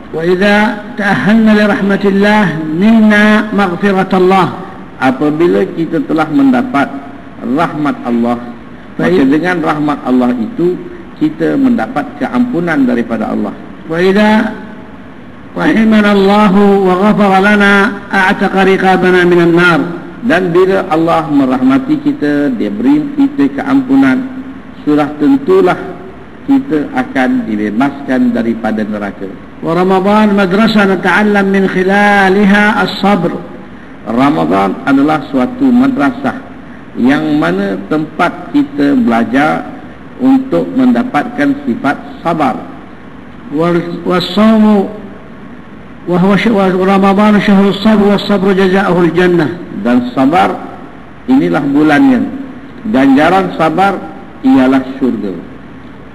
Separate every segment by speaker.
Speaker 1: وإذا تأهلنا لرحمة الله نلنا مغفرة الله.
Speaker 2: Apabila kita telah mendapat rahmat Allah, maka dengan rahmat Allah itu kita mendapat keampunan daripada Allah.
Speaker 1: وإذا رحمنا الله وغفر لنا أعتق رقابنا من النار.
Speaker 2: Dan bila Allah merahmati kita, Dia beri kita keampunan, sudah tentulah kita akan dibebaskan daripada neraka.
Speaker 1: ورمضان مدرسة نتعلم من خلالها الصبر.
Speaker 2: Ramadan adalah suatu madrasah yang mana tempat kita belajar untuk mendapatkan sifat sabar.
Speaker 1: والصوم ورمضان شهر الصبر والصبر جزاؤه الجنة.
Speaker 2: Dan sabar inilah bulannya, ganjaran sabar ialah syurga.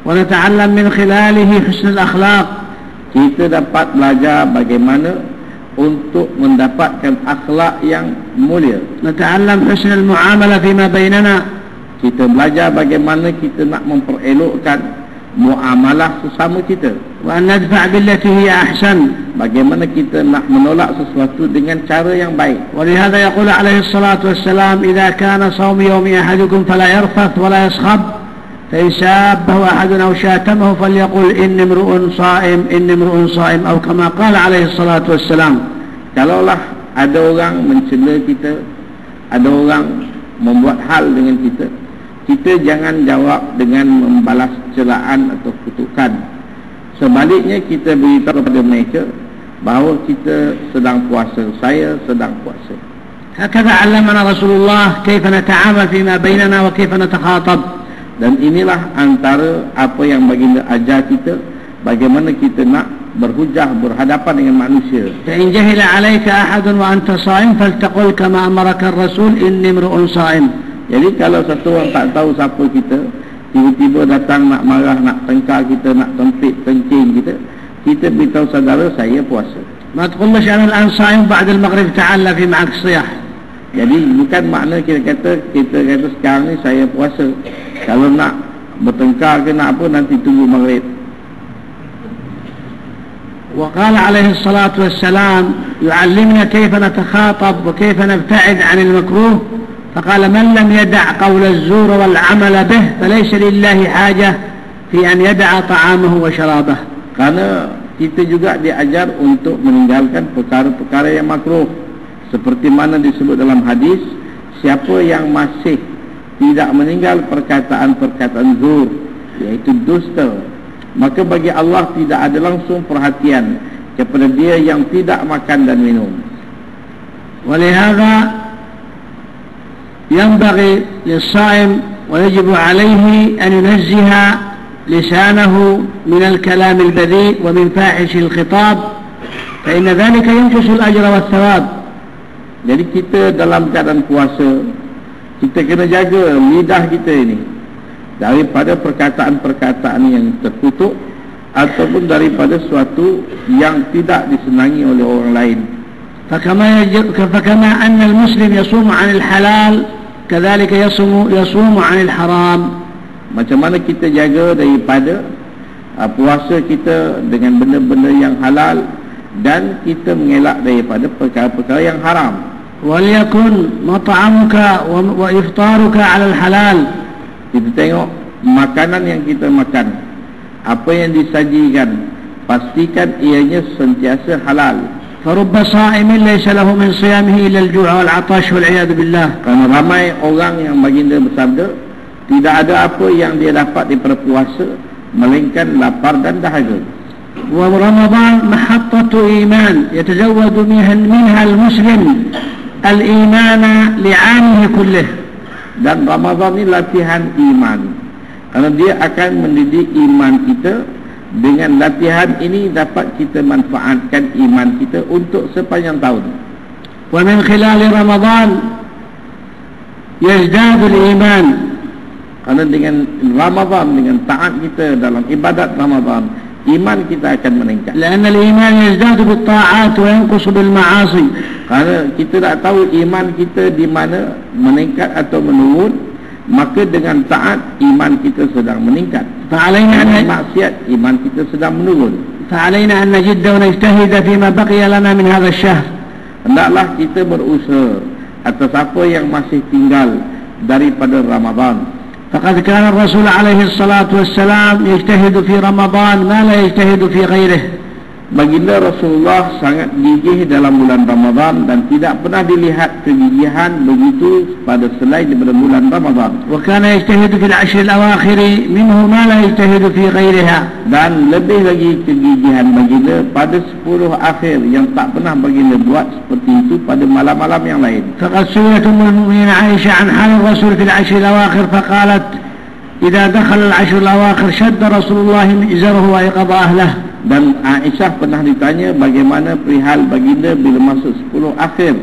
Speaker 1: ونتعلم من خلاله حسن الأخلاق.
Speaker 2: Kita dapat belajar bagaimana untuk mendapatkan akhlak yang mulia.
Speaker 1: نتعلم حسن المعاملة فيما بيننا.
Speaker 2: Kita belajar bagaimana kita nak memperelokkan muamalah sesama kita.
Speaker 1: وأن ندفع بالتي هي أحسن.
Speaker 2: Bagaimana kita nak menolak sesuatu dengan cara yang baik.
Speaker 1: ولهذا يقول عليه الصلاة والسلام إذا كان صوم يوم أحدكم فلا يرفث ولا يصخب فإن سابه أحد أو شاتمه فليقل إني امرؤ صائم إني امرؤ صائم أو كما قال عليه الصلاة والسلام.
Speaker 2: Kalaulah ada orang mencela kita, ada orang membuat hal dengan kita, kita jangan jawab dengan membalas celaan atau kutukan. Sebaliknya kita beritahu kepada mereka bahawa kita sedang puasa, saya sedang puasa.
Speaker 1: هكذا علمنا رسول الله كيف نتعامل فيما بيننا وكيف نتخاطب.
Speaker 2: Dan inilah antara apa yang baginda ajar kita, bagaimana kita nak berhujah, berhadapan dengan manusia.
Speaker 1: فإن جهل عليك أحد وأنت صائم فلتقل كما أمرك الرسول إني امرؤ صائم.
Speaker 2: Jadi kalau satu orang tak tahu siapa kita, tiba-tiba datang nak marah, nak tengkar kita, nak tempit, kencing kita, kita beritahu saudara, saya puasa.
Speaker 1: ما تقولش أنا الآن صائم بعد المغرب تعال في معك صياح.
Speaker 2: Jadi bukan makna kita kata sekarang ni saya puasa. Kalau nak bertengkar ke nak apa, nanti tunggu maghrib.
Speaker 1: وقال عليه الصلاة والسلام يعلمنا كيف نتخاطب وكيف نبتعد عن المكروه. فقال من لم يدع قول الزور والعمل به فليس لله حاجة في أن يدع طعامه وشرابه.
Speaker 2: Karena kita juga diajar untuk meninggalkan perkara-perkara yang makruh. Seperti mana disebut dalam hadis, siapa yang masih tidak meninggal perkataan-perkataan zur, iaitu dusta, maka bagi Allah tidak ada langsung perhatian kepada dia yang tidak makan dan minum.
Speaker 1: ولهذا ينبغي للصائم ويجب عليه أن ينزه لسانه من الكلام البذيء ومن فاحش الخطاب فإن ذلك ينقص الأجر والثواب.
Speaker 2: Jadi kita dalam keadaan puasa, kita kena jaga lidah kita ini daripada perkataan-perkataan yang terkutuk ataupun daripada suatu yang tidak disenangi oleh orang lain.
Speaker 1: فكما أن المسلم يصوم عن الحلال كذلك يصوم عن الحرام.
Speaker 2: Macam mana kita jaga daripada puasa kita dengan benda-benda yang halal dan kita mengelak daripada perkara-perkara yang haram.
Speaker 1: وليكن مطعمك وإفطارك على الحلال.
Speaker 2: Kita tengok makanan yang kita makan, apa yang disajikan, pastikan ianya sentiasa halal.
Speaker 1: فرب صائم ليس له من صيامه إلا الجوع والعطش والعياذ بالله.
Speaker 2: Karena ramai orang yang baginda bersabda, tidak ada apa yang dia dapat daripada puasa melainkan lapar dan dahaga.
Speaker 1: ورمضان محطة إيمان يتزود منها المسلم الإيمان لعامه كله.
Speaker 2: Dan Ramadan ni latihan iman, karena dia akan mendidik iman kita. Dengan latihan ini dapat kita manfaatkan iman kita untuk sepanjang tahun.
Speaker 1: ومن خلال رمضان يزداد الإيمان.
Speaker 2: Karena dengan Ramadan, dengan taat kita dalam ibadat Ramadan, iman kita akan meningkat.
Speaker 1: لأن الإيمان يزداد بالطاعات وينقص بالمعاصي.
Speaker 2: Karena kita tak tahu iman kita di mana meningkat atau menurun, maka dengan taat iman kita sedang meningkat.
Speaker 1: فعلينا
Speaker 2: dengan maksiat iman kita sedang menurun.
Speaker 1: فعلينا أن نجد ونجتهد فيما بقي لنا من هذا الشهر.
Speaker 2: Hendaklah kita berusaha atas apa yang masih tinggal daripada Ramadan.
Speaker 1: فقد كان الرسول عليه الصلاة والسلام يجتهد في رمضان ما لا يجتهد في غيره.
Speaker 2: Baginda Rasulullah sangat gigih dalam bulan Ramadan dan tidak pernah dilihat kegigihan begitu pada selain daripada bulan Ramadan.
Speaker 1: وكان يجتهد في العشر الأواخر منه ما لا يجتهد في غيرها.
Speaker 2: Dan lebih lagi kegigihan baginda pada 10 akhir yang tak pernah baginda buat seperti itu pada malam-malam yang lain.
Speaker 1: فقد سئلت أم المؤمنين عائشة عن حال الرسول في العشر الأواخر فقالت إذا دخل العشر الأواخر شد رسول الله مئزره وأيقظ أهله.
Speaker 2: Dan Aisyah pernah ditanya bagaimana perihal baginda bila masuk 10 akhir.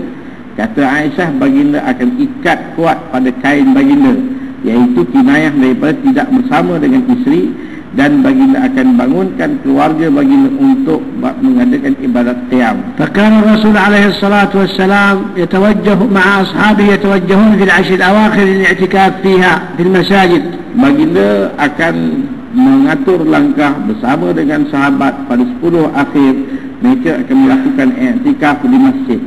Speaker 2: Kata Aisyah, baginda akan ikat kuat pada kain baginda, iaitu kinayah daripada tidak bersama dengan isteri, dan baginda akan bangunkan keluarga baginda untuk mengadakan ibadat qiyam.
Speaker 1: فكان الرسول عليه الصلاة والسلام يتوجه مع أصحابه يتوجهون في العشر الأواخر للاعتكاف فيها في المساجد.
Speaker 2: Baginda akan mengatur langkah bersama dengan sahabat pada 10 akhir, mereka akan melakukan i'tikaf di masjid.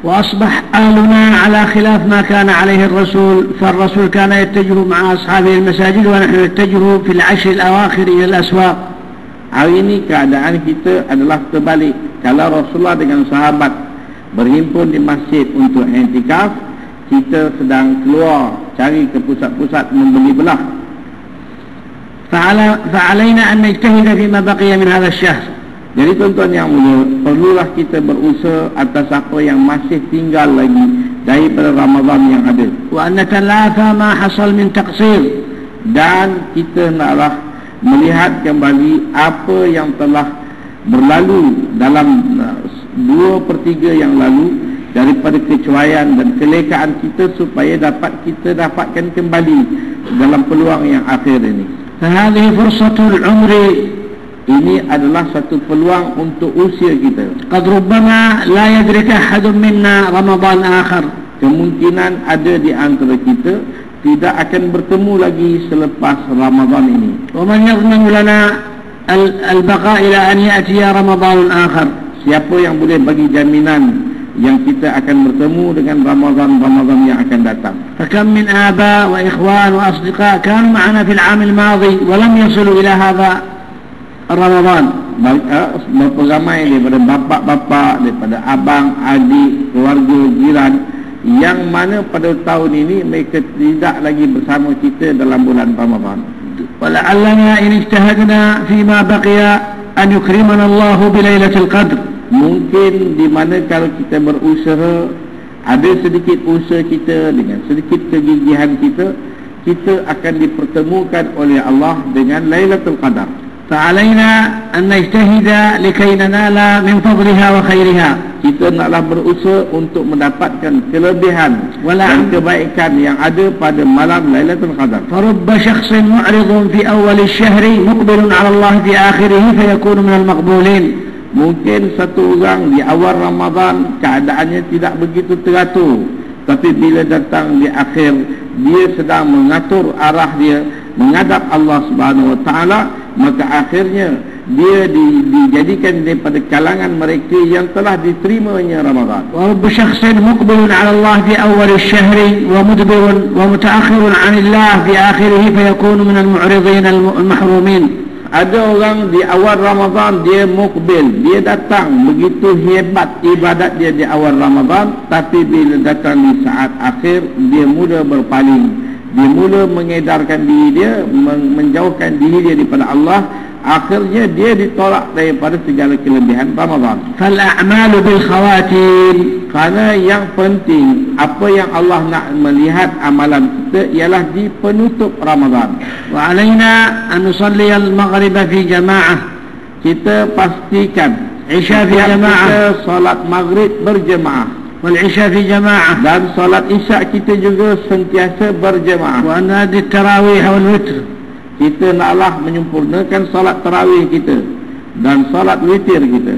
Speaker 1: وأصبح آلنا على خلاف ما كان عليه الرسول، فالرسول كان يتجه مع أصحابه المساجد ونحن نتجه في العشر الأواخر إلى الأسواق.
Speaker 2: Hari ini keadaan kita adalah terbalik. Kalau Rasulullah dengan sahabat berhimpun di masjid untuk i'tikaf, kita sedang keluar cari ke pusat-pusat membeli belah.
Speaker 1: فعلينا أن نجتهد فيما بقي من هذا الشهر.
Speaker 2: Jadi tuan-tuan yang mulia, perlulah kita berusaha atas apa yang masih tinggal lagi daripada Ramadan yang ada.
Speaker 1: وأن نتلافى ما حصل من تقصير.
Speaker 2: Dan kita naklah melihat kembali apa yang telah berlalu dalam 2/3 yang lalu daripada kecuaian dan kelekaan kita, supaya dapat kita dapatkan kembali dalam peluang yang akhir ini.
Speaker 1: فهذه فرصة العمر.
Speaker 2: Ini adalah satu peluang untuk usia kita.
Speaker 1: قد ربما لا يدرك أحد منا رمضان آخر.
Speaker 2: Kemungkinan ada di antara kita tidak akan bertemu lagi selepas Ramadan ini.
Speaker 1: ومن يضمن لنا البقاء إلى أن يأتي رمضان آخر.
Speaker 2: Siapa yang boleh bagi jaminan yang kita akan bertemu dengan Ramadan yang akan datang.
Speaker 1: فكم من آباء وإخوان وأصدقاء كانوا معنا في العام الماضي ولم يصلوا إلى هذا رمضان.
Speaker 2: Berapa ramai daripada bapa-bapa, daripada abang, adik, keluarga, jiran, yang mana pada tahun ini mereka tidak lagi bersama kita dalam bulan Ramadan.
Speaker 1: ولعلنا إن اجتهدنا فيما بقي أن يكرمنا الله بليلة القدر.
Speaker 2: Mungkin di mana kalau kita berusaha, ada sedikit usaha kita dengan sedikit kegigihan kita, kita akan dipertemukan oleh Allah dengan Lailatul Qadar.
Speaker 1: فعلينا أن نجتهد لكي ننال من فضلها وخيرها.
Speaker 2: Kita naklah berusaha untuk mendapatkan kelebihan dan kebaikan yang ada pada malam Lailatul Qadar.
Speaker 1: فرب شخص معرض في أول الشهر مقبل على الله في آخره فيكون من المقبولين.
Speaker 2: Mungkin satu orang di awal Ramadan keadaannya tidak begitu teratur, tapi bila datang di akhir, dia sedang mengatur arah dia menghadap Allah Subhanahu Wa Taala, maka akhirnya dia dijadikan daripada kalangan mereka yang telah diterimanya Ramadan.
Speaker 1: ورب شخص مقبل على الله في أول الشهر ومدبر ومتأخر عن الله في آخره فيكون من المعرضين المحرومين.
Speaker 2: Ada orang di awal Ramadan dia mukbil, dia datang begitu hebat ibadat dia di awal Ramadan, tapi bila datang di saat akhir dia mula berpaling, dia mula mengedarkan diri dia, menjauhkan diri dia daripada Allah. Akhirnya dia ditolak daripada segala kelebihan Ramadan.
Speaker 1: فالأعمال بالخواتيم.
Speaker 2: Kerana yang penting, apa yang Allah nak melihat amalan kita ialah di penutup Ramadan.
Speaker 1: وعلينا أن نصلي المغرب في جماعة.
Speaker 2: Kita pastikan
Speaker 1: عشاء في جماعة.
Speaker 2: kita solat maghrib berjemaah,
Speaker 1: والعشاء في جماعة.
Speaker 2: dan solat isyak kita juga sentiasa berjemaah.
Speaker 1: وأن نؤدي التراويح والوتر.
Speaker 2: Kita naklah menyempurnakan solat tarawih kita dan solat witir kita.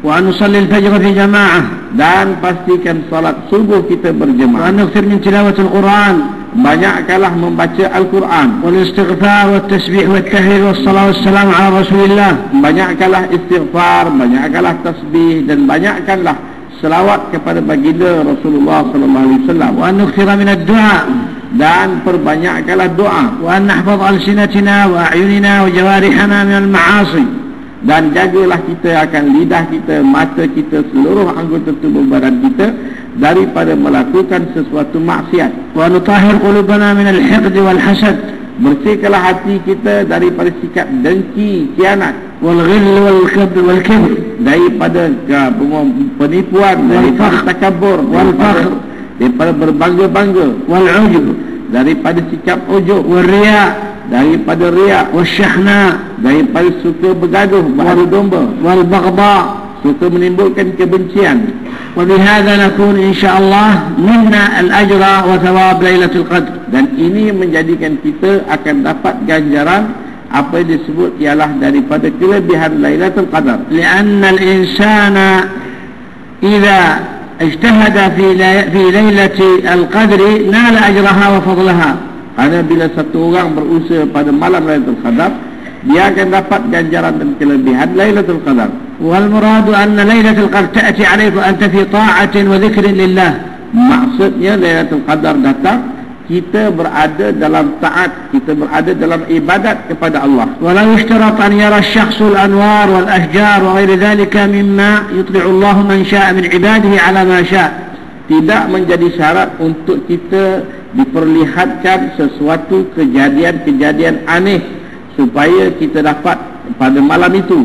Speaker 1: وأن نصلي الفجر في جماعة.
Speaker 2: Dan pastikan solat subuh kita berjemaah.
Speaker 1: وأن نكثر من تلاوة القرآن.
Speaker 2: banyakkanlah membaca Al-Quran,
Speaker 1: والاستغفار والتسبيح والتهليل والصلاة والسلام على رسول الله.
Speaker 2: banyakkanlah istighfar, banyakkanlah tasbih dan banyakkanlah selawat kepada baginda Rasulullah sallallahu alaihi wasallam.
Speaker 1: وأن نكثر من الدعاء
Speaker 2: Dan perbanyakkanlah doa,
Speaker 1: وأن نحفظ ألسنتنا وأعيننا وجوارحنا من المعاصي.
Speaker 2: dan jagalah kita akan lidah kita, mata kita, seluruh anggota tubuh badan kita daripada melakukan sesuatu maksiat.
Speaker 1: ونطهر قلوبنا من الحقد والحسد
Speaker 2: Bersihkanlah hati kita daripada sikap dengki, khianat,
Speaker 1: والغل والكبر
Speaker 2: daripada penipuan, daripada takabur, daripada berbangga-bangga,
Speaker 1: والعجب
Speaker 2: daripada sikap ujub,
Speaker 1: والرياء
Speaker 2: daripada riak,
Speaker 1: والشحناء
Speaker 2: daripada suka bergaduh, beradu domba,
Speaker 1: والبغضاء.
Speaker 2: suka menimbulkan kebencian.
Speaker 1: وبهذا نكون إن شاء الله منا الأجر وثواب ليلة القدر.
Speaker 2: Dan ini menjadikan kita akan dapat ganjaran apa yang disebut ialah daripada kelebihan Lailatul Qadar.
Speaker 1: لأن الإنسان إذا اجتهد في ليلة القدر نال أجرها وفضلها.
Speaker 2: Karena bila satu orang berusaha pada malam Lailatul Qadar, dia akan dapat ganjaran dan kelebihan Lailatul Qadar.
Speaker 1: والمراد أن ليلة القدر تأتي عليك وأنت في طاعة وذكر لله.
Speaker 2: Maksudnya Lailatul Qadar datang, kita berada dalam taat, kita berada dalam ibadat kepada Allah.
Speaker 1: ولو اشترط أن يرى الشخص الأنوار والأشجار وغير ذلك مما يطلع الله من شاء من عباده على ما شاء.
Speaker 2: Tidak menjadi syarat untuk kita diperlihatkan sesuatu kejadian-kejadian aneh supaya kita dapat pada malam itu.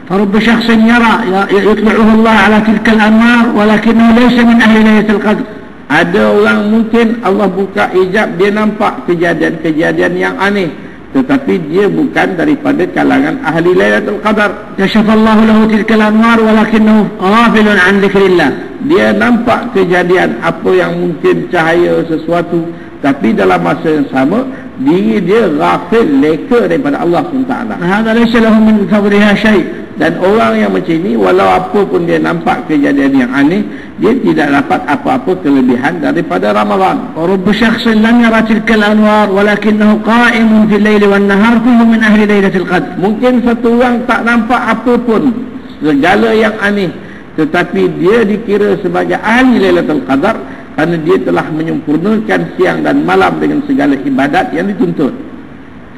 Speaker 1: فرب شخص يرى يطلعه الله على تلك الأنوار ولكنه ليس من أهل ليلة القدر.
Speaker 2: Ada orang mungkin Allah buka hijab, dia nampak kejadian-kejadian yang aneh, tetapi dia bukan daripada kalangan ahli Lailatul Qadar.
Speaker 1: كشف الله له تلك الأنوار ولكنه غافل عن ذكر الله.
Speaker 2: Dia nampak kejadian apa yang mungkin cahaya sesuatu, tapi dalam masa yang sama diri dia ghafil, leka daripada Allah SWT.
Speaker 1: هذا ليس له من فضلها شيء.
Speaker 2: Dan orang yang macam ini, walau apa pun dia nampak kejadian yang aneh, dia tidak dapat apa-apa kelebihan daripada Ramadan.
Speaker 1: ورب شخص لم يرى تلك الأنوار ولكنه قائم في الليل والنهار كله من أهل ليلة القدر.
Speaker 2: Mungkin satu orang tak nampak apa pun segala yang aneh, tetapi dia dikira sebagai ahli Lailatul Qadar kerana dia telah menyempurnakan siang dan malam dengan segala ibadat yang dituntut.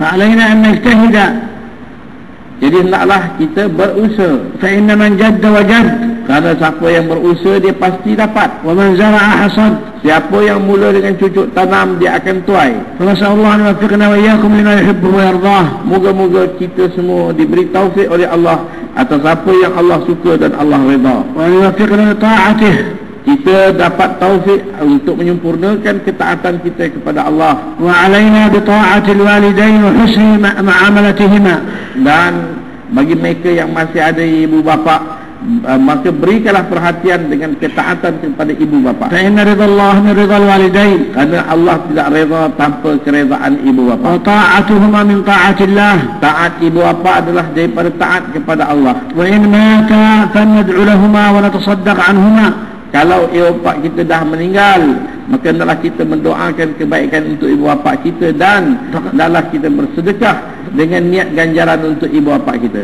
Speaker 1: فعلينا أن نجتهد.
Speaker 2: Jadi hendaklah kita berusaha.
Speaker 1: فإن من جد وجد.
Speaker 2: Kerana siapa yang berusaha dia pasti dapat.
Speaker 1: ومن زرع حصد.
Speaker 2: Siapa yang mula dengan cucuk tanam dia akan tuai.
Speaker 1: فنسأل الله أن يوفقنا وإياكم لما يحبه ويرضاه.
Speaker 2: Moga-moga kita semua diberi taufik oleh Allah atas apa yang Allah suka dan Allah redha.
Speaker 1: وأن يوفقنا لطاعته.
Speaker 2: Kita dapat taufik untuk menyempurnakan ketaatan kita kepada Allah.
Speaker 1: وعلينا بطاعة الوالدين وحسن معاملتهما.
Speaker 2: Dan bagi mereka yang masih ada ibu bapa, maka berikanlah perhatian dengan ketaatan kepada ibu bapa.
Speaker 1: فإن رضا الله من رضا الوالدين.
Speaker 2: Kerana Allah tidak redha tanpa keredaan ibu bapa.
Speaker 1: وطاعتهما من طاعة الله.
Speaker 2: Taat ibu bapa adalah daripada taat kepada Allah.
Speaker 1: وإن ماتا فلندعو لهما ونتصدق عنهما.
Speaker 2: Kalau ibu bapa kita dah meninggal, maka hendaklah kita mendoakan kebaikan untuk ibu bapa kita dan hendaklah kita bersedekah dengan niat ganjaran untuk ibu bapa kita.